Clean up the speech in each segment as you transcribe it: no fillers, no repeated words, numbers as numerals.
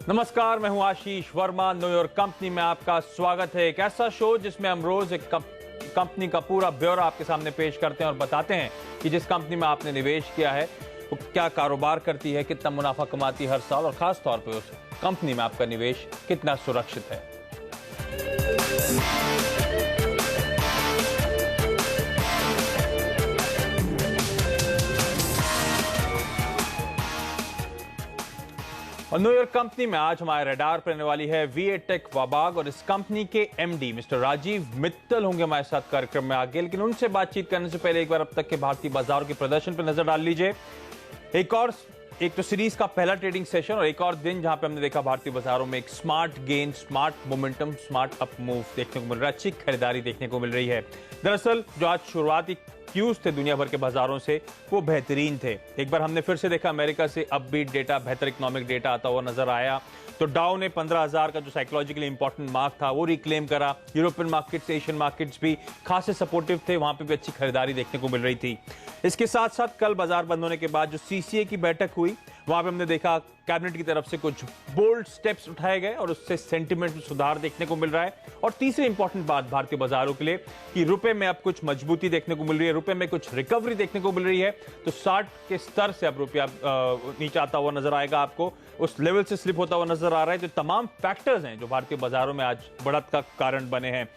नमस्कार, मैं हूं आशीष वर्मा। नो योर कंपनी में आपका स्वागत है। एक ऐसा शो जिसमें हम रोज एक कंपनी का पूरा ब्यौरा आपके सामने पेश करते हैं और बताते हैं कि जिस कंपनी में आपने निवेश किया है वो क्या कारोबार करती है, कितना मुनाफा कमाती है हर साल, और खास तौर पे उस कंपनी में आपका निवेश कितना सुरक्षित है। और न्यू यॉर्क कंपनी में आज हमारे रडार पर रहने वाली है वीएटेक वाबाग, और इस कंपनी के एमडी मिस्टर राजीव मित्तल होंगे हमारे साथ कार्यक्रम में आगे। लेकिन उनसे बातचीत करने से पहले एक बार अब तक के भारतीय बाजारों के प्रदर्शन पर नजर डाल लीजिए। एक तो सीरीज का पहला ट्रेडिंग सेशन और एक और दिन जहां पे हमने देखा भारतीय बाजारों में एक smart gain, smart momentum, smart up move देखने को मिल रहा है, अच्छी खरीदारी देखने को मिल रही है। दरअसल जो आज शुरुआती क्यूज थे दुनिया भर के बाजारों से वो बेहतरीन थे। एक बार हमने फिर से देखा अमेरिका से अपबीट डेटा, बेहतर इकोनॉमिक डेटा आता हुआ नजर आया। तो डाउ ने 15,000 का जो साइकोलॉजिकली इंपॉर्टेंट मार्क था वो रिक्लेम करा। यूरोपियन मार्केट्स, एशियन मार्केट्स भी खासे सपोर्टिव थे, वहां पे भी अच्छी खरीदारी देखने को मिल रही थी। इसके साथ साथ कल बाजार बंद होने के बाद जो सीसीए की बैठक हुई वहां पे हमने देखा कैबिनेट की तरफ से कुछ बोल्ड स्टेप्स उठाए गए और उससे सेंटिमेंट में सुधार देखने को मिल रहा है। और तीसरी इंपॉर्टेंट बात भारतीय बाजारों के लिए कि रुपए में अब कुछ मजबूती देखने को मिल रही है, रुपए में कुछ रिकवरी देखने को मिल रही है। तो 60 के स्तर से अब रुपया नीचे आता हुआ नजर आएगा, आपको उस लेवल से स्लिप होता हुआ नजर आ रहा है। तो तमाम फैक्टर्स हैं जो भारतीय बाजारों में आज बढ़त का कारण बने हैं।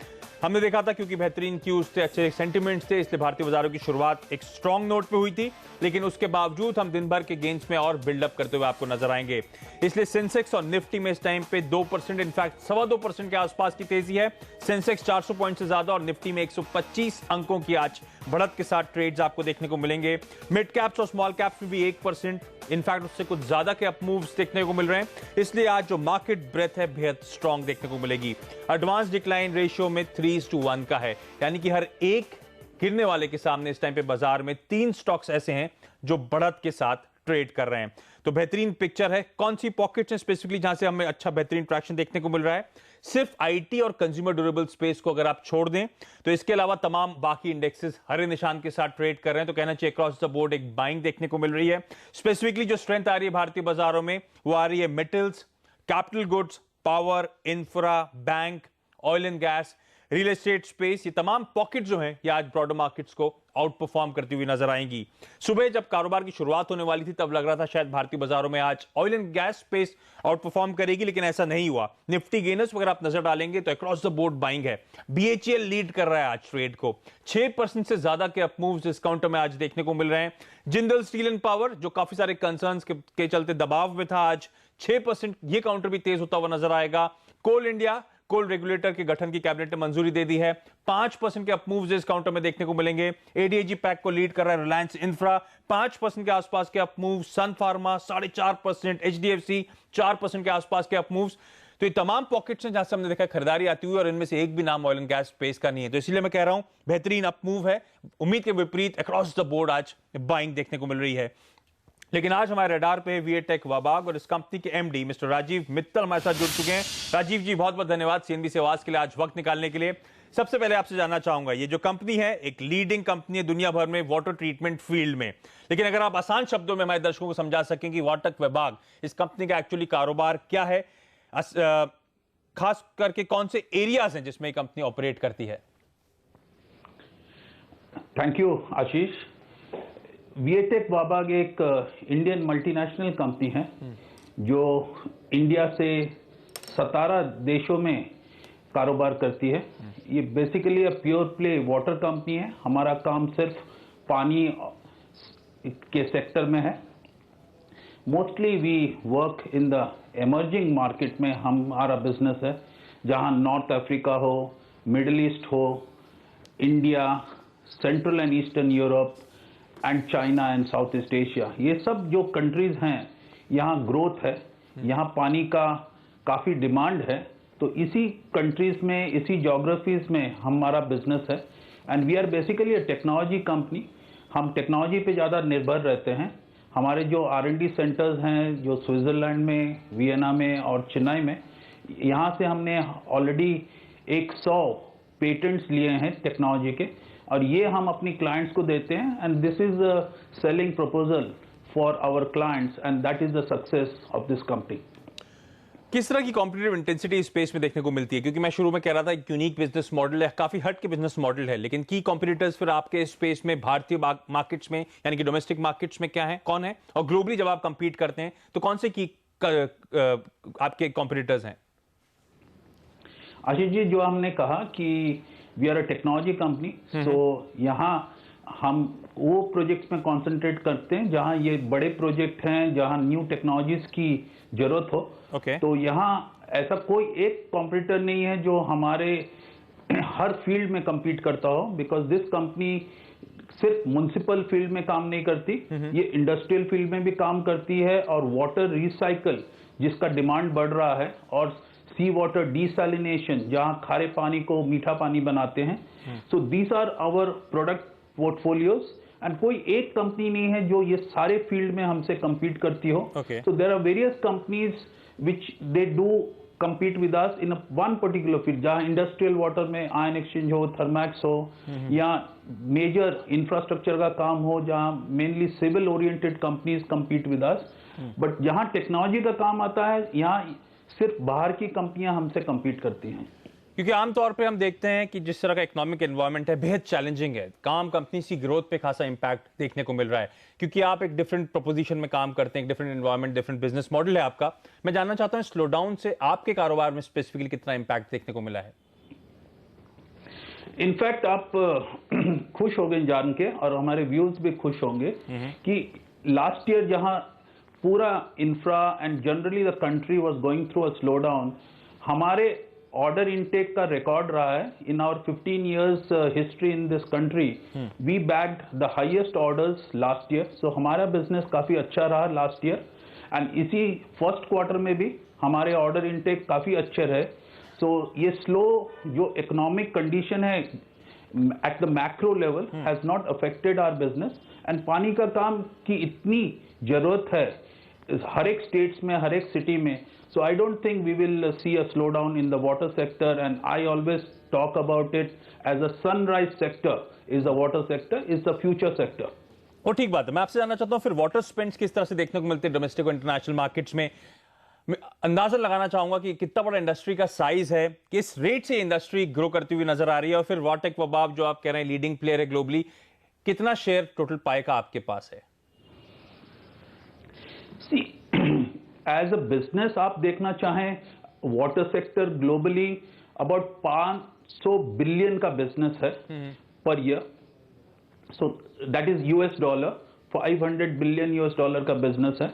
हमने देखा था क्योंकि बेहतरीन क्यूज थे, अच्छे सेंटिमेंट्स थे, इसलिए भारतीय बाजारों की शुरुआत एक स्ट्रॉन्ग नोट पे हुई थी। लेकिन उसके बावजूद हम दिन भर के गेन्स में और बिल्डअप करते हुए आपको नजर आएंगे। इसलिए सेंसेक्स और निफ्टी में इस टाइम पे 2%, इनफैक्ट 2.25% के आसपास की तेजी है। सेंसेक्स 400 पॉइंट से ज्यादा और निफ्टी में 125 अंकों की आज बढ़त के साथ ट्रेड्स आपको देखने को मिलेंगे। मिड कैप्स और स्मॉल कैप्स में भी 1%, इनफैक्ट उससे कुछ ज्यादा के अप मूव्स देखने को मिल रहे हैं। इसलिए आज जो मार्केट ब्रेथ है बेहद स्ट्रॉन्ग देखने को मिलेगी। एडवांस डिक्लाइन रेशियो में 3:1 का है, यानी कि हर एक गिरने वाले के सामने इस टाइम पे बाजार में 3 स्टॉक्स ऐसे हैं जो बढ़त के साथ ट्रेड कर रहे हैं। तो बेहतरीन पिक्चर है। कौन सी पॉकेट्स हैं स्पेसिफिकली जहां से हमें अच्छा बेहतरीन ट्रैक्शन देखने को मिल रहा है? सिर्फ आईटी और कंज्यूमर ड्यूरेबल स्पेस को अगर आप छोड़ दें तो इसके अलावा तमाम बाकी इंडेक्सेस हरे निशान के साथ ट्रेड कर रहे हैं। तो कहना चाहिए अक्रॉस द बोर्ड एक बाइंग देखने को मिल रही है। स्पेसिफिकली जो स्ट्रेंथ आ रही है भारतीय बाजारों में वो आ रही है metals, capital goods, power, infra, bank, oil and gas, real estate space. ये तमाम पॉकेट जो हैं ये आज ब्रॉडर मार्केट्स को आउट परफॉर्म करती हुई नजर आएंगी। सुबह जब कारोबार की शुरुआत होने वाली थी तब लग रहा था शायद भारतीय बाजारों में आज oil and gas space out perform करेगी, लेकिन ऐसा नहीं हुआ। निफ्टी गेनर्स वगैरह आप नजर डालेंगे तो अक्रॉस द बोर्ड बाइंग है। बीएचईएल लीड कर रहा है आज ट्रेड को, 6% से ज्यादा के अप मूव्स इस काउंटर में आज देखने को मिल रहे हैं। जिंदल स्टील एंड पावर जो काफी सारे कंसर्न्स के चलते दबाव में था, आज 6% ये काउंटर भी तेज होता हुआ नजर आएगा। कोल इंडिया, कोल रेगुलेटर के गठन की कैबिनेट ने मंजूरी दे दी है, 5% के अपमूव्स इस काउंटर में देखने को मिलेंगे। एडीएजी पैक को लीड कर रहा है रिलायंस इंफ्रा, 5% के आसपास के अपमूव। सन फार्मा 4.5%, एचडीएफसी 4% के आसपास के अपमूव्स। तो ये तमाम पॉकेट्स हैं जहां से हमने देखा खरीदारी आती हुई और इनमें से एक भी नाम ऑयल एंड गैस स्पेस का नहीं है। तो इसलिए मैं कह रहा हूं बेहतरीन अपमूव है। उम्मीद के विपरीत अक्रॉस द बोर्ड आज बाइंग देखने को मिल रही है। लेकिन आज हमारे रडार पे वीएटेक वाबाग और इस कंपनी के एमडी मिस्टर राजीव मित्तल हमारे साथ जुड़ चुके हैं। राजीव जी बहुत बहुत धन्यवाद सीएनबी से आवाज के लिए आज वक्त निकालने के लिए। सबसे पहले आपसे जानना चाहूंगा, ये जो कंपनी है एक लीडिंग कंपनी है दुनिया भर में वाटर ट्रीटमेंट फील्ड में, लेकिन अगर आप आसान शब्दों में हमारे दर्शकों को समझा सकें कि वीएटेक वाबाग इस कंपनी का एक्चुअली कारोबार क्या है, खास करके कौन से एरियाज हैं जिसमें कंपनी ऑपरेट करती है? थैंक यू आशीष। वीएटेक वाबाग एक इंडियन मल्टीनेशनल कंपनी है जो इंडिया से 17 देशों में कारोबार करती है। ये basically pure play water company है। हमारा काम सिर्फ पानी के सेक्टर में है। Mostly we work in the emerging market में हमारा बिजनेस है, जहां नॉर्थ अफ्रीका हो, मिडिल ईस्ट हो, India, Central and Eastern Europe and China and South East Asia, ये सब जो कंट्रीज हैं यहाँ ग्रोथ है, यहाँ पानी का काफ़ी डिमांड है। तो इसी कंट्रीज में, इसी जोग्राफीज में हमारा बिजनेस है। And we are basically a technology company. हम टेक्नोलॉजी पे ज़्यादा निर्भर रहते हैं। हमारे जो R&D सेंटर्स हैं जो स्विट्ज़रलैंड में, वियना में और चेन्नई में, यहाँ से हमने ऑलरेडी 100 पेटेंट्स लिए हैं टेक्नोलॉजी के, और ये हम अपनी क्लाइंट्स को देते हैं। And this is a selling proposal for our clients and that is the success of this company. किस तरह की कॉम्पिटिटिव इंटेंसिटी स्पेस में देखने को मिलती है? क्योंकि मैं शुरू में कह रहा था एक यूनिक बिजनेस मॉडल है, काफी हट के बिजनेस मॉडल है, लेकिन की कॉम्पिटिटर्स फिर आपके स्पेस में भारतीय मार्केट्स में यानी कि डोमेस्टिक मार्केट्स में क्या है, कौन है? और ग्लोबली जब आप कंपीट करते हैं तो कौन से की आपके कॉम्पिटिटर्स हैं? आशीष जी, जो हमने कहा कि we are a technology company, so यहाँ हम वो प्रोजेक्ट्स में कंसंट्रेट करते हैं जहाँ ये बड़े प्रोजेक्ट हैं, जहाँ न्यू टेक्नोलॉजीज की जरूरत हो। तो यहाँ ऐसा कोई एक कॉम्पिटिटर नहीं है जो हमारे हर फील्ड में compete करता हो, बिकॉज दिस कंपनी सिर्फ म्युनिसिपल फील्ड में काम नहीं करती, ये इंडस्ट्रियल फील्ड में भी काम करती है, और वाटर रिसाइकल जिसका डिमांड बढ़ रहा है, और सी वाटर डिसैलिनेशन जहाँ खारे पानी को मीठा पानी बनाते हैं। So these are our product portfolios, and कोई एक कंपनी नहीं है जो ये सारे फील्ड में हमसे compete करती हो। So there are various companies which they do compete with us in one particular field, जहाँ इंडस्ट्रियल वाटर में आयन एक्सचेंज हो, थर्मैक्स हो, या मेजर इंफ्रास्ट्रक्चर का काम हो, जहाँ mainly civil oriented companies compete with us। But जहाँ टेक्नोलॉजी का काम आता है, यहाँ सिर्फ बाहर की कंपनियां हमसे compete करती हैं। क्योंकि आमतौर पे हम देखते हैं कि जिस तरह का इकोनॉमिक एनवायरनमेंट है बेहद चैलेंजिंग है, काम कंपनी की ग्रोथ पे खासा इंपैक्ट देखने को मिल रहा है, क्योंकि आप एक डिफरेंट प्रोपोजिशन में काम करते हैं, एक different environment, different business model है आपका। मैं जानना चाहता हूं स्लो डाउन से आपके कारोबार में स्पेसिफिकली कितना इंपैक्ट देखने को मिला है? इनफैक्ट आप खुश हो गए जान के, और हमारे व्यूज भी खुश होंगे कि लास्ट ईयर जहां पूरा infra and generally the country was going through a slowdown, हमारे ऑर्डर इनटेक का रिकॉर्ड रहा है। In our 15 years history in this country, we bagged the highest orders last year. So हमारा business काफी अच्छा रहा लास्ट ईयर, एंड इसी first quarter में भी हमारे ऑर्डर इनटेक काफी अच्छे रहे। सो ये स्लो जो इकोनॉमिक कंडीशन है at the macro level has not affected our business, and पानी का काम की इतनी जरूरत है हर एक स्टेट्स में, हर एक सिटी में। So I don't think we will see a slowdown in the water sector, and I always talk about it as a sunrise sector is the water sector, is the future sector. और ठीक बात है। मैं आपसे जानना चाहता हूं फिर वाटर स्पेंड्स किस तरह से देखने को मिलते हैं डोमेस्टिक और इंटरनेशनल मार्केट्स में? मैं अंदाजा लगाना चाहूंगा कि कितना बड़ा इंडस्ट्री का साइज है, किस रेट से इंडस्ट्री ग्रो करती हुई नजर आ रही है, और फिर वाटेक वबाब जो आप कह रहे हैं लीडिंग प्लेयर है ग्लोबली, कितना शेयर टोटल पाए का आपके पास है? See, एज अ बिजनेस आप देखना चाहें, water sector globally about 500 billion का बिजनेस है per year. So that is $, 500 billion $, का बिजनेस है।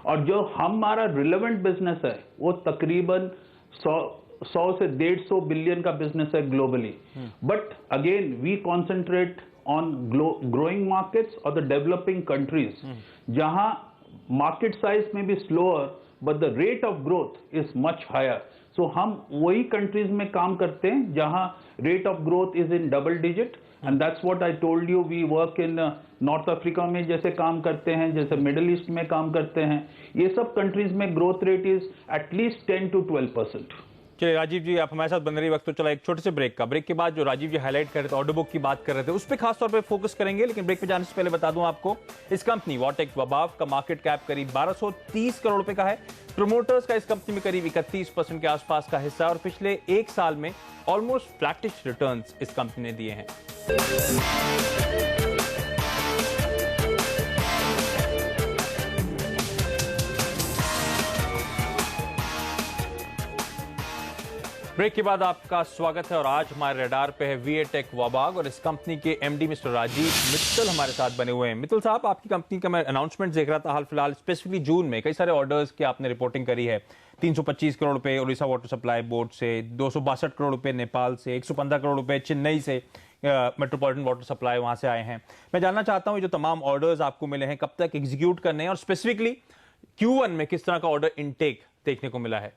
और जो हमारा रिलेवेंट बिजनेस है वो तकरीबन 100 से 150 बिलियन का बिजनेस है globally. But again we concentrate on growing markets और द डेवलपिंग कंट्रीज, जहां मार्केट साइज में भी slower but the rate of growth is much higher. So हम वही कंट्रीज में काम करते हैं जहां rate of growth is in double digit, and that's what I told you. We work in North Africa में जैसे काम करते हैं, जैसे मिडिल ईस्ट में काम करते हैं, ये सब कंट्रीज में growth rate is at least 10 to 12%। चलिए राजीव जी, आप हमारे साथ बन रही वक्त तो चला एक छोटे से ब्रेक का। ब्रेक के बाद जो राजीव जी हाईलाइट कर रहे थे, ऑर्डर बुक की बात कर रहे थे, उस पर खास तौर पे फोकस करेंगे। लेकिन ब्रेक पे जाने से पहले बता दूं आपको, इस कंपनी वाटेक वबाब का मार्केट कैप करीब 1230 करोड़ रुपए का है। प्रमोटर्स का इस कंपनी में करीब 31% के आसपास का हिस्सा, और पिछले एक साल में ऑलमोस्ट फ्लैटिश रिटर्न्स इस कंपनी ने दिए हैं। ब्रेक के बाद आपका स्वागत है, और आज हमारे रडार पे है वीएटेक वबाग और इस कंपनी के एमडी मिस्टर राजीव मित्तल हमारे साथ बने हुए हैं। मित्तल साहब, आपकी कंपनी का मैं अनाउंसमेंट देख रहा था हाल फिलहाल, स्पेसिफिकली जून में कई सारे ऑर्डर्स की आपने रिपोर्टिंग करी है। 325 करोड़ रुपए उड़ीसा वाटर सप्लाई बोर्ड से, 262 करोड़ रुपए नेपाल से, 115 करोड़ रुपए चेन्नई से, मेट्रोपॉलिटन वाटर सप्लाई वहां से आए हैं। मैं जानना चाहता हूं जो तमाम ऑर्डर्स आपको मिले हैं कब तक एग्जीक्यूट करने हैं, और स्पेसिफिकली Q1 में किस तरह का ऑर्डर इनटेक देखने को मिला है?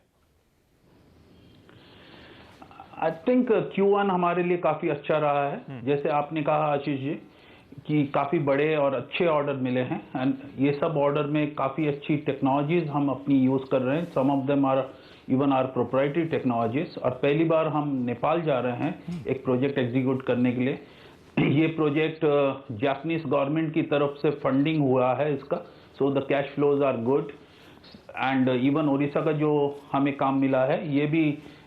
आई थिंक Q1 हमारे लिए काफी अच्छा रहा है। जैसे आपने कहा आशीष जी कि काफी बड़े और अच्छे ऑर्डर मिले हैं, एंड ये सब ऑर्डर में काफी अच्छी टेक्नोलॉजीज हम अपनी यूज कर रहे हैं। Some of them are even are proprietary technologies. और पहली बार हम नेपाल जा रहे हैं एक प्रोजेक्ट एग्जीक्यूट करने के लिए। ये प्रोजेक्ट जापानीज गवर्नमेंट की तरफ से फंडिंग हुआ है इसका, so the cash flows are good. And even Odisha का जो हमें काम मिला है ये भी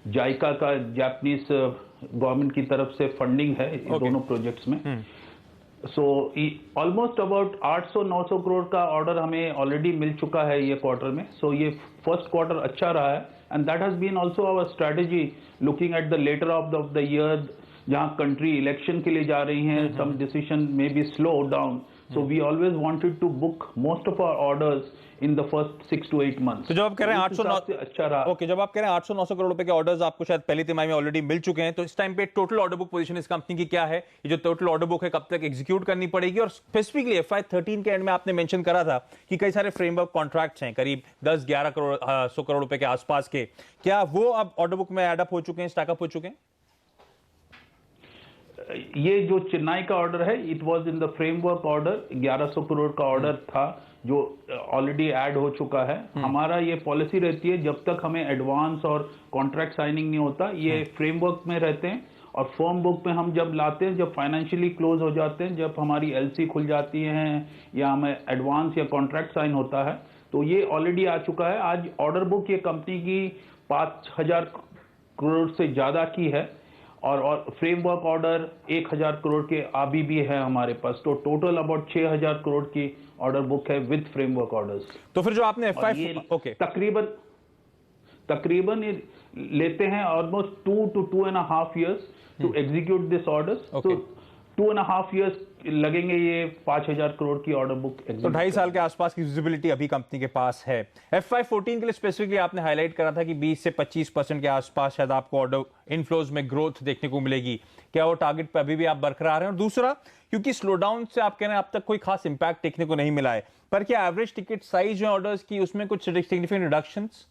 जायका का जापानीज गवर्नमेंट की तरफ से फंडिंग है इन दोनों प्रोजेक्ट्स में। सो ऑलमोस्ट अबाउट 800-900 करोड़ का ऑर्डर हमें ऑलरेडी मिल चुका है ये क्वार्टर में। सो ये फर्स्ट क्वार्टर अच्छा रहा है and that has been also our strategy looking at the letter of the year, जहां कंट्री इलेक्शन के लिए जा रही हैं, some decision may be slow down. So we always wanted to book most of our orders in the first 6 to 8 months. तो जब आप कह रहे हैं 800 अच्छा रहा। ओके, जब आप कह रहे हैं 800-900 करोड़ रुपए के ऑर्डर्स आपको शायद पहली तिमाही में ऑलरेडी मिल चुके हैं, तो इस टाइम पे टोटल ऑर्डर बुक पोजीशन इस कंपनी की क्या है? ये जो टोटल ऑर्डर बुक है कब तक एग्जीक्यूट करनी पड़ेगी? और स्पेसिफिकली FY13 के एंड में आपने मेंशन करा था कि कई सारे फ्रेमवर्क कॉन्ट्रैक्ट्स हैं करीब 10-11 करोड़ 100 करोड़ रुपए के आसपास के, क्या वो अब ऑर्डर बुक में एडअप हो चुके हैं, स्टैकअप हो चुके हैं? ये जो चेन्नई का ऑर्डर है it was in the framework order, 1100 crore का ऑर्डर था जो ऑलरेडी ऐड हो चुका है। हमारा ये पॉलिसी रहती है जब तक हमें एडवांस और कॉन्ट्रैक्ट साइनिंग नहीं होता ये फ्रेमवर्क में रहते हैं, और फर्म बुक में हम जब लाते हैं, जब फाइनेंशियली क्लोज हो जाते हैं, जब हमारी LC खुल जाती है या हमें एडवांस या कॉन्ट्रैक्ट साइन होता है, तो ये ऑलरेडी आ चुका है। आज ऑर्डर बुक ये कंपनी की 5000 करोड़ से ज्यादा की है और फ्रेमवर्क ऑर्डर 1000 करोड़ के अभी भी है हमारे पास, तो टोटल अबाउट 6000 करोड़ की ऑर्डर बुक है विद फ्रेमवर्क ऑर्डर्स। तो फिर जो आपने ओके तकरीबन लेते हैं almost 2 to 2.5 years to execute this orders. तो 2.5 years लगेंगे ये 5000 करोड़ की ऑर्डर बुक। तो 2.5 साल के आसपास की विजिबिलिटी अभी कंपनी के पास है। FY14 के लिए स्पेसिफिकली आपने हाईलाइट करा था कि 20 से 25% के आसपास शायद आपको ऑर्डर इनफ्लोज में ग्रोथ देखने को मिलेगी, क्या वो टारगेट पे अभी भी आप बरकरार हैं? और दूसरा, क्योंकि स्लो डाउन से आप कह रहे हैं अब तक कोई खास इंपैक्ट देखने को नहीं मिला है, पर क्या एवरेज टिकट साइज जो ऑर्डर्स की उसमें कुछ सिग्निफिकेंट रिडक्शंस?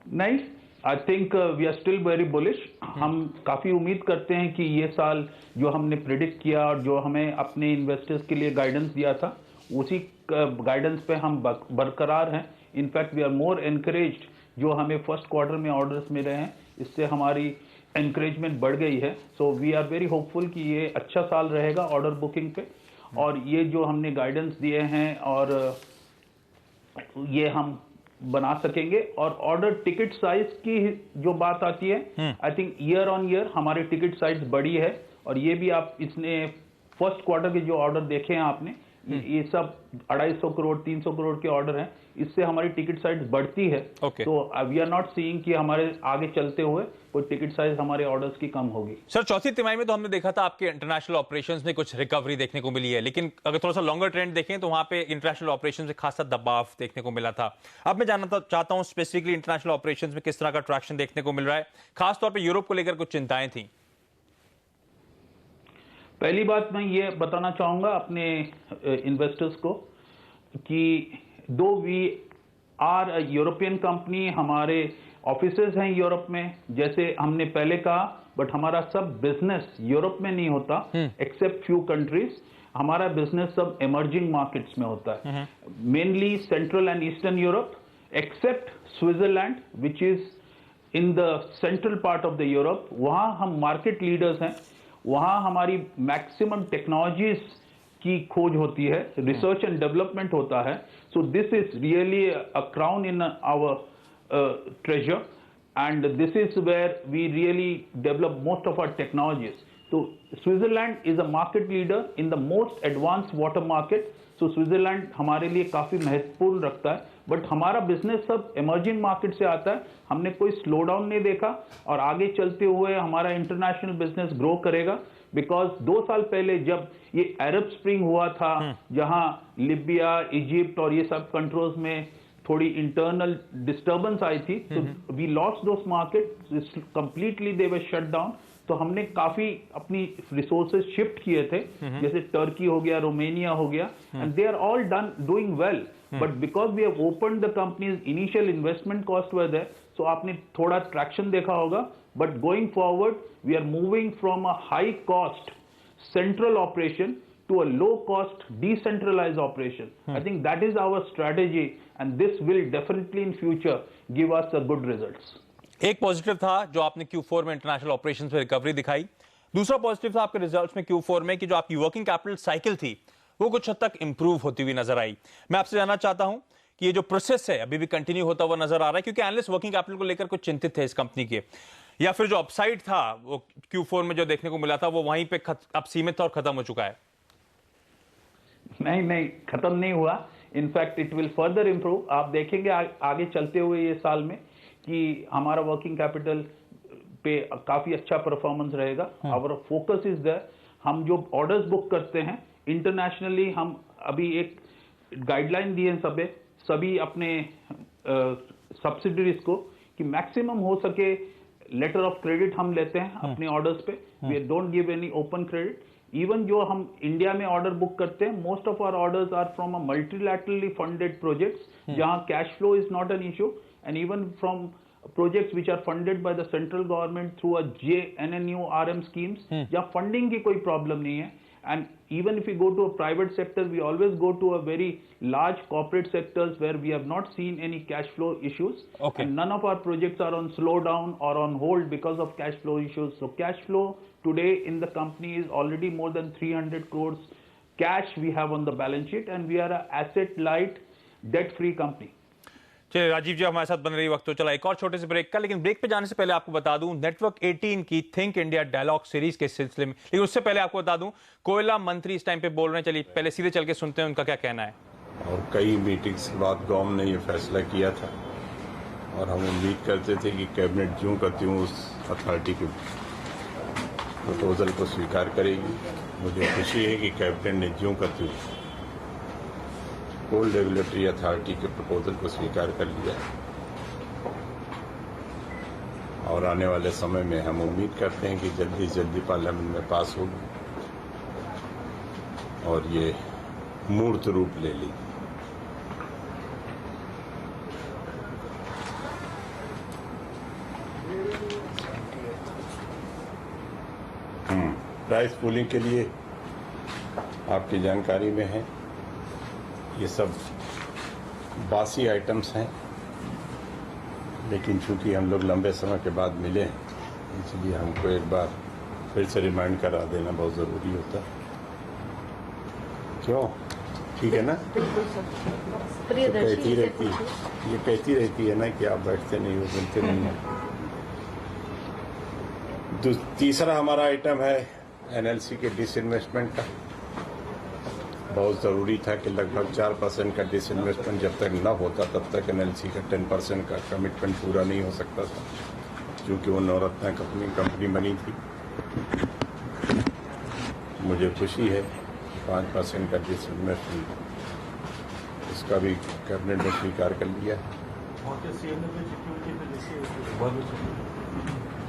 नहीं, I think we are still very bullish. हम काफी उम्मीद करते हैं कि ये साल जो हमने प्रिडिक्ट किया और जो हमें अपने इन्वेस्टर्स के लिए गाइडेंस दिया था उसी गाइडेंस पे हम बरकरार हैं। In fact we are more encouraged, जो हमें फर्स्ट क्वार्टर में ऑर्डर्स मिले हैं इससे हमारी एनकरेजमेंट बढ़ गई है। So we are very hopeful कि ये अच्छा साल रहेगा ऑर्डर बुकिंग पे, और ये जो हमने गाइडेंस दिए हैं और ये हम बना सकेंगे। और ऑर्डर टिकट साइज की जो बात आती है, I think year on year हमारी टिकट साइज बढ़ी है, और ये भी आप इसने फर्स्ट क्वार्टर के जो ऑर्डर देखे हैं आपने, ये सब 250 करोड़ 300 करोड़ के ऑर्डर हैं, इससे हमारी टिकट साइज बढ़ती है। तो वी आर नॉट सीइंग कि हमारे आगे चलते हुए कोई टिकट साइज हमारे ऑर्डर्स की कम होगी। सर, चौथी तिमाही में तो हमने देखा था आपके इंटरनेशनल ऑपरेशंस में कुछ रिकवरी देखने को मिली है, लेकिन अगर थोड़ा सा लॉन्गर ट्रेंड देखें तो वहां पे इंटरनेशनल ऑपरेशंस में खासा दबाव देखने को मिला था। अब मैं जानना चाहता हूं स्पेसिफिकली इंटरनेशनल ऑपरेशंस में किस तरह का ट्रैक्शन देखने को मिल रहा है, खासतौर पर यूरोप को लेकर कुछ चिंताएं थी। पहली बात मैं ये बताना चाहूंगा अपने इन्वेस्टर्स को कि दो वी आर यूरोपियन कंपनी, हमारे ऑफिसेज हैं यूरोप में जैसे हमने पहले कहा, बट हमारा सब बिजनेस यूरोप में नहीं होता एक्सेप्ट फ्यू कंट्रीज। हमारा बिजनेस सब इमर्जिंग मार्केट्स में होता है, mainly Central and Eastern Europe, except Switzerland which is in the central part of the Europe. वहां हम मार्केट लीडर्स हैं, वहां हमारी मैक्सिमम टेक्नोलॉजीज की खोज होती है, रिसर्च एंड डेवलपमेंट होता है। So this is really a crown in our treasure, and this is where we really develop most of our technologies. तो Switzerland is a market leader in the most advanced water market. So Switzerland हमारे लिए काफी महत्वपूर्ण रखता है, but हमारा बिजनेस सब इमर्जिंग मार्केट से आता है। हमने कोई स्लो डाउन नहीं देखा, और आगे चलते हुए हमारा इंटरनेशनल बिजनेस ग्रो करेगा। बिकॉज 2 साल पहले जब ये अरब स्प्रिंग हुआ था, जहां लिबिया, इजिप्ट और ये सब कंट्रोल्स में थोड़ी इंटरनल डिस्टर्बेंस आई थी, तो we lost those market completely, they were shut down. तो हमने काफी अपनी रिसोर्सेज शिफ्ट किए थे, जैसे टर्की हो गया, रोमानिया हो गया, and they are all done doing well. But because we have opened the companies, initial investment cost were there, so आपने थोड़ा ट्रैक्शन देखा होगा। But going forward we are moving from a high cost central operation to a low cost decentralized operation. I think that is our strategy, and this will definitely in future give us a good results. एक positive था जो आपने Q4 में international operations में recovery दिखाई, दूसरा positive था आपके रिजल्ट्स में Q4 में कि जो आपकी वर्किंग कैपिटल साइकिल थी वो कुछ हद तक इंप्रूव होती हुई नजर आई। मैं आपसे जानना चाहता हूं कि ये जो प्रोसेस है अभी भी कंटिन्यू होता हुआ नजर आ रहा है, क्योंकि एनालिस्ट वर्किंग कैपिटल को लेकर कुछ चिंतित थे इस कंपनी के, या फिर जो अपसाइड था वो Q4 में जो देखने को मिला था वो वहीं पे अब सीमित और खत्म हो चुका है? नहीं, खत्म नहीं हुआ। In fact it will further improve. आप देखेंगे आगे चलते हुए ये साल में कि हमारा वर्किंग कैपिटल पे काफी अच्छा परफॉर्मेंस रहेगा। Our focus is there. हम जो ऑर्डर्स बुक करते हैं इंटरनेशनली, हम अभी एक गाइडलाइन दिए हैं सभी अपने सब्सिडरीज को कि मैक्सिमम हो सके लेटर ऑफ क्रेडिट हम लेते हैं अपने ऑर्डर्स पे। We don't give any open credit. Even जो हम इंडिया में ऑर्डर बुक करते हैं, most of our orders are from a multilaterally funded projects जहां cash flow is not an issue, and even from projects which are funded by the central government through a JNNURM schemes, जहाँ funding की कोई problem नहीं है। And even if we go to a private sector, we always go to a very large corporate sectors where we have not seen any cash flow issues. Okay. And none of our projects are on slowdown or on hold because of cash flow issues. So cash flow today in the company is already more than 300 crores cash we have on the balance sheet, and we are a asset light, debt free company. चलिए राजीव जी हमारे साथ बन रही वक्त तो चला एक और छोटे से ब्रेक का, लेकिन ब्रेक पे जाने से पहले आपको बता दूं नेटवर्क 18 की थिंक इंडिया डायलॉग सीरीज के सिलसिले में, लेकिन उससे पहले आपको बता दूं कोयला मंत्री इस टाइम पे बोल रहे हैं। चलिए पहले सीधे चल के सुनते हैं उनका क्या कहना है। और कई मीटिंग्स के बाद गवर्नमेंट ने ये फैसला किया था और हम उम्मीद करते थे कि कैबिनेट ज्यों का त्यों उस अथॉरिटी के प्रपोजल को स्वीकार करेगी। मुझे खुशी है कि कैबिनेट ने ज्यों का त्यों कोल रेगुलेटरी अथॉरिटी के प्रपोजल को स्वीकार कर लिया और आने वाले समय में हम उम्मीद करते हैं कि जल्दी से जल्दी पार्लियामेंट में पास होगी और ये मूर्त रूप ले ली। प्राइस पूलिंग के लिए आपकी जानकारी में है, ये सब बासी आइटम्स हैं, लेकिन चूंकि हम लोग लंबे समय के बाद मिले हैं इसलिए हमको एक बार फिर से रिमाइंड करा देना बहुत ज़रूरी होता है। क्यों? ठीक है ना? तो कहती रहती है ना कि आप बैठते नहीं हो, सुनते नहीं हो। तीसरा हमारा आइटम है एनएलसी के डिसइन्वेस्टमेंट का। बहुत ज़रूरी था कि लगभग 4% का डिसइन्वेस्टमेंट जब तक न होता तब तक एनएलसी का 10% का कमिटमेंट पूरा नहीं हो सकता था, क्योंकि वो नवरत्न कंपनी बनी थी। मुझे खुशी है 5% का डिसइन्वेस्टमेंट इसका भी कैबिनेट ने स्वीकार कर लिया है।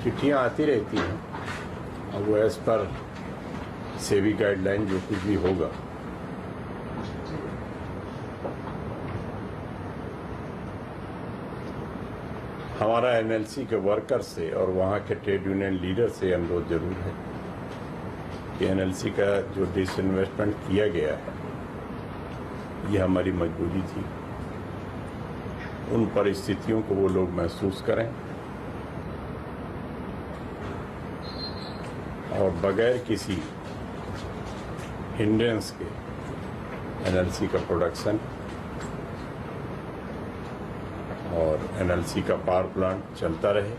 चिट्ठियाँ आती रहती हैं और वो एज पर सेबी गाइडलाइन जो कुछ भी होगा हमारा एनएलसी के वर्कर से और वहाँ के ट्रेड यूनियन लीडर से अनुरोध जरूर है कि एनएलसी का जो डिसइन्वेस्टमेंट किया गया है ये हमारी मजबूरी थी। उन परिस्थितियों को वो लोग महसूस करें और बगैर किसी हिंड्रेंस के एनएलसी का प्रोडक्शन और एनएलसी का पावर प्लांट चलता रहे,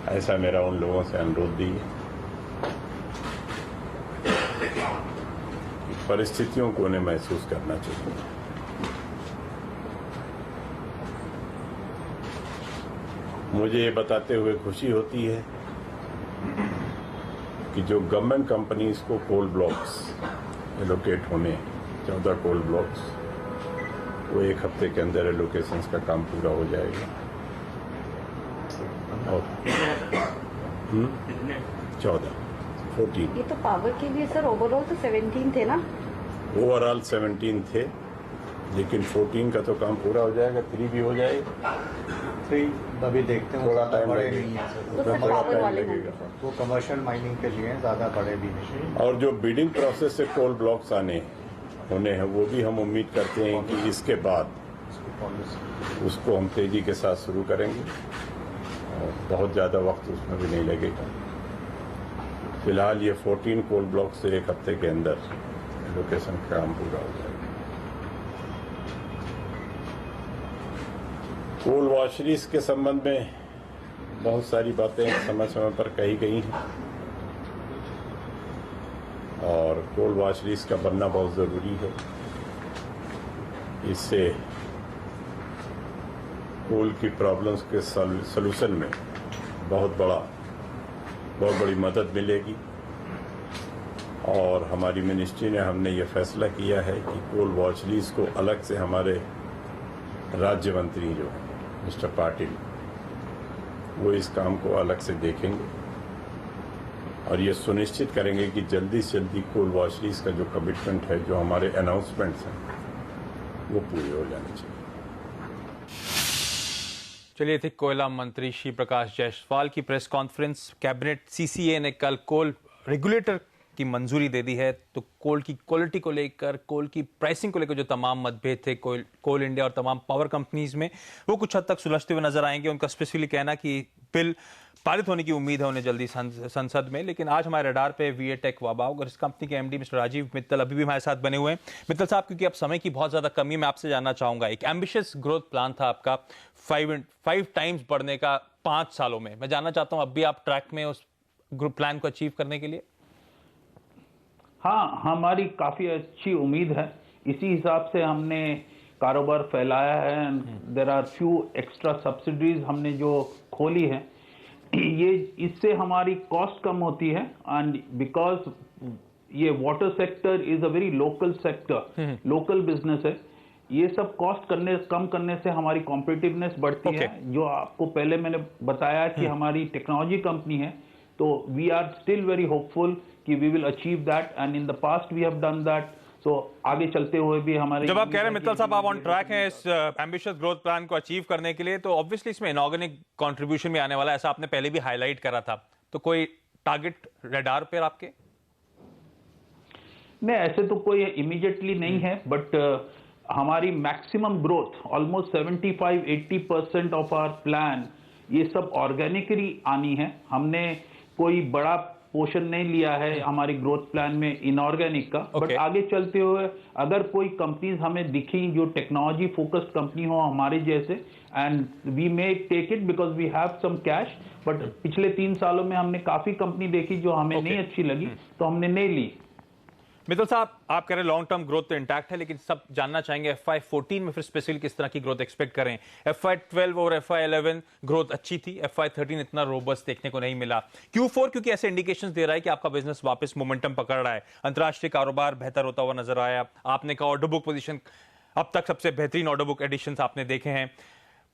ऐसा मेरा उन लोगों से अनुरोध भी है। परिस्थितियों को उन्हें महसूस करना चाहिए। मुझे ये बताते हुए खुशी होती है कि जो गवर्नमेंट कंपनीज को कोल ब्लॉक्स एलोकेट होने 14 कोल ब्लॉक्स वो एक हफ्ते के अंदर एलोकेशंस का काम पूरा हो जाएगा। और 14 ये तो पावर के लिए सर ओवरऑल तो 17 थे ना? ओवरऑल 17 थे, लेकिन 14 का तो काम पूरा हो जाएगा, 3 भी हो जाएगा। 3 अभी देखते हैं, थोड़ा टाइम बड़े लगेगा, नहीं है सर, तो थोड़ा पावर टाइम वाले लगेगा। वो कमर्शियल माइनिंग के लिए ज़्यादा बड़े भी नहीं। और जो बिडिंग प्रोसेस से कोल ब्लॉक्स होने हैं वो भी हम उम्मीद करते हैं कि इसके बाद उसको हम तेजी के साथ शुरू करेंगे और बहुत ज़्यादा वक्त उसमें भी नहीं लगेगा। फिलहाल ये 14 कोल ब्लॉक से एक हफ्ते के अंदर लोकेशन का काम पूरा हो जाएगा। कोल वॉशरीज के संबंध में बहुत सारी बातें समय समय पर कही गई हैं और कोल वॉशरीज का बनना बहुत ज़रूरी है। इससे कोल की प्रॉब्लम्स के सलूशन में बहुत बड़ी मदद मिलेगी और हमारी मिनिस्ट्री ने हमने ये फैसला किया है कि कोल वॉशरीज को अलग से हमारे राज्य मंत्री जो हैं मिस्टर पाटिल वो इस काम को अलग से देखेंगे और ये सुनिश्चित करेंगे कि जल्दी से जल्दी कोल वॉशरीज का जो कमिटमेंट है, जो हमारे अनाउंसमेंट्स हैं, वो पूरे हो जाने चाहिए। चलिए थे कोयला मंत्री श्री प्रकाश जायसवाल की प्रेस कॉन्फ्रेंस। कैबिनेट सीसीए ने कल कोल रेगुलेटर की मंजूरी दे दी है, तो कोल की क्वालिटी को लेकर, कोल की प्राइसिंग को लेकर जो तमाम मतभेद थे कोल इंडिया और तमाम पावर कंपनीज में, वो कुछ हद तक सुलझते हुए नजर आएंगे। उनका स्पेसिफिकली कहना कि बिल पारित होने की उम्मीद है उन्हें जल्दी संसद में। लेकिन आज हमारे रडार पे वीए टेक वाबाग और इस कंपनी के एमडी मिस्टर राजीव मित्तल अभी भी हमारे साथ बने हुए हैं। मित्तल साहब, क्योंकि अब समय की बहुत ज्यादा कमी, मैं आपसे जानना चाहूंगा, एक एम्बिशियस ग्रोथ प्लान था आपका 5 टाइम्स बढ़ने का 5 सालों में। मैं जानना चाहता हूं अब भी आप ट्रैक में उस ग्रुप प्लान को अचीव करने के लिए? हाँ, हमारी काफी अच्छी उम्मीद है। इसी हिसाब से हमने कारोबार फैलाया है। There are few extra subsidies हमने जो खोली है, ये इससे हमारी कॉस्ट कम होती है एंड बिकॉज ये water sector is a very local sector, local business है। ये सब कॉस्ट कम करने से हमारी कॉम्पिटिटिवनेस बढ़ती है। जो आपको पहले मैंने बताया कि हमारी टेक्नोलॉजी कंपनी है, तो we are still very hopeful कि we will achieve that and in the past we have done that. So आगे चलते हुए भी हमारे, जब आप कह रहे हैं मित्तल साहब आप ऑन ट्रैक हैं इस एम्बिशियस ग्रोथ प्लान को अचीव करने के लिए, तो ऑब्वियसली इसमें इनऑर्गेनिक कंट्रीब्यूशन भी आने वाला है, ऐसा आपने पहले भी हाईलाइट करा था। तो कोई टारगेट रडार पे आपके? नहीं, ऐसे तो कोई इमीडिएटली नहीं है, बट हमारी maximum growth almost 75-80% of our plan ये सब ऑर्गेनिकली आनी है। हमने कोई बड़ा पोर्शन नहीं लिया है हमारी ग्रोथ प्लान में इनऑर्गेनिक का। बट आगे चलते हुए अगर कोई कंपनीज हमें दिखी जो टेक्नोलॉजी फोकस्ड कंपनी हो हमारे जैसे, and we may take it because we have some cash. But पिछले 3 सालों में हमने काफी कंपनी देखी जो हमें नहीं अच्छी लगी, तो हमने नहीं ली। मित्तल साहब, आप कह रहे हैं लॉन्ग टर्म ग्रोथ तो इंटैक्ट है, लेकिन सब जानना चाहेंगे FY14 में फिर स्पेशली किस तरह की ग्रोथ एक्सपेक्ट करें? FY12 और FY11 ग्रोथ अच्छी थी, FY13 इतना रोबस्ट देखने को नहीं मिला। Q4 क्योंकि ऐसे इंडिकेशंस दे रहा है कि आपका बिजनेस वापस मोमेंटम पकड़ रहा है, अंतर्राष्ट्रीय कारोबार बेहतर होता हुआ नजर आया। आपने कहा ऑर्डर बुक पोजीशन अब तक सबसे बेहतरीन ऑर्डर बुक एडिशंस आपने देखे हैं।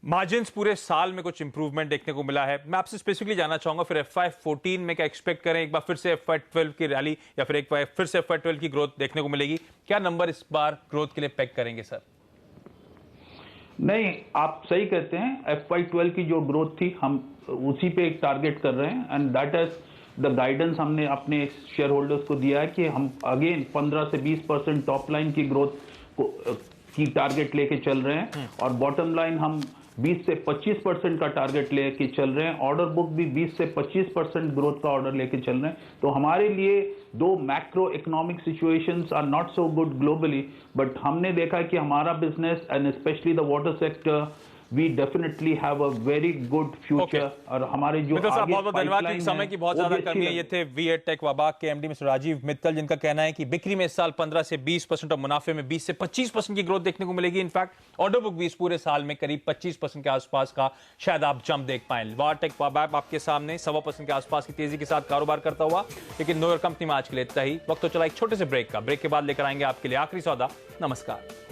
मार्जिन्स पूरे साल में कुछ इंप्रूवमेंट देखने को मिला है। मैं आपसे स्पेसिफिकली जानना चाहूंगा फिर FY14 में क्या एक्सपेक्ट करें? एक बार फिर से FY12 की रैली या फिर एक बार फिर से FY12 की ग्रोथ देखने को मिलेगी? क्या नंबर इस बार ग्रोथ के लिए पैक करेंगे सर? नहीं, आप सही कहते हैं। FY12 की जो ग्रोथ थी हम उसी पे एक टारगेट कर रहे हैं and that is the guidance हमने अपने शेयर होल्डर्स को दिया है कि हम अगेन 15 से 20% टॉप लाइन की ग्रोथ की टारगेट लेके चल रहे हैं और बॉटम लाइन हम 20 से 25% का टारगेट लेके चल रहे हैं। ऑर्डर बुक भी 20 से 25% ग्रोथ का ऑर्डर लेके चल रहे हैं। तो हमारे लिए दो macro economic situations are not so good globally, but हमने देखा कि हमारा business and specially the water sector we definitely have a very good future. और हमारे जो मित्तल साहब, बहुत धन्यवाद। समय की बहुत ज्यादा कमी है। ये थे वीए टेक वाबाग के एमडी मिस्टर राजीव मित्तल, जिनका कहना है कि बिक्री में इस साल 15 से 20% और मुनाफे में 20 से 25% की ग्रोथ देखने को मिलेगी। इनफैक्ट ऑर्डर बुक भी इस पूरे साल में करीब 25% के आसपास का शायद आप जंप देख पाए। वीए टेक वाबाग आपके सामने 1.25% के आसपास की तेजी के साथ कारोबार करता हुआ, लेकिन नो ईयर कंपनी में आज के लिए इतना ही। वक्त तो चला एक छोटे से ब्रेक का। ब्रेक के बाद लेकर आएंगे आपके लिए आखिरी सौदा। नमस्कार।